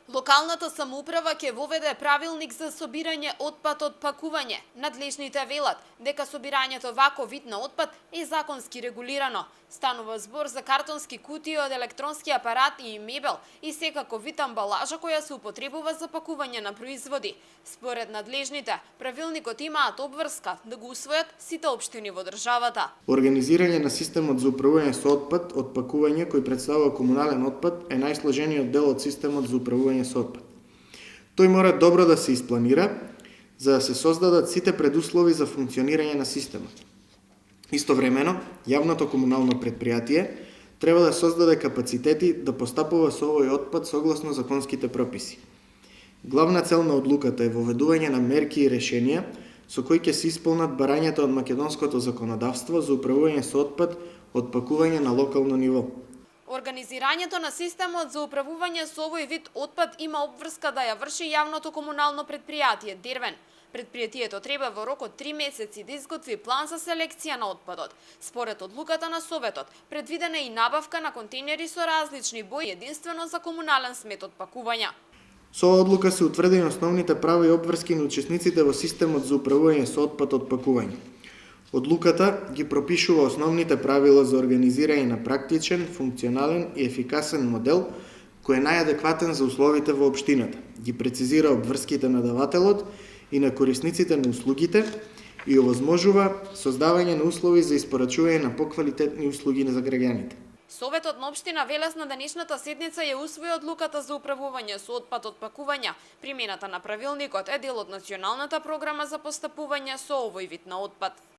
Локалната самоуправа ќе воведе правилник за собирање отпад од пакување. Надлежните велат дека собирањето вако вид на отпад е законски регулирано. Станува збор за картонски кутии од електронски апарат и мебел и секако вид амбалажа која се употребува за пакување на производи. Според надлежните, правилникот имаат обврска да го усвојат сите општини во државата. Организирање на системот за управување со отпад од пакување кој представува комунален отпад е најсложениот дел од системот за управување со отпад. Тој мора добро да се испланира за да се создадат сите предуслови за функционирање на системот. Истовремено, јавното комунално предпријатие треба да создаде капацитети да постапува со овој отпад согласно законските прописи. Главна цел на одлуката е воведување на мерки и решенија со кои ќе се исполнат барањата од македонското законодавство за управување со отпад од пакување на локално ниво. Организирањето на системот за управување со овој вид отпад има обврска да ја врши јавното комунално предпријатие Дервен. Предпријатието треба во рок од 3 месеци да изготви план за селекција на отпадот. Според одлуката на Советот, предвидена е и набавка на контейнери со различни бои единствено за комунален смет од пакувања. Со оваа одлука се утврдени основните права и обврски на учесниците во системот за управување со отпад од пакување. Одлуката ги пропишува основните правила за организирање на практичен, функционален и ефикасен модел кој е најадекватен за условите во општината. Ги прецизира обврските на давателот и на корисниците на услугите и овозможува создавање на услови за испорачување на поквалитетни услуги за граѓаните. Советот на општина Велес на денешната седница ја усвои одлуката за управување со отпад од пакувања. Примената на правилникот е дел од националната програма за постапување со овој вид на отпад.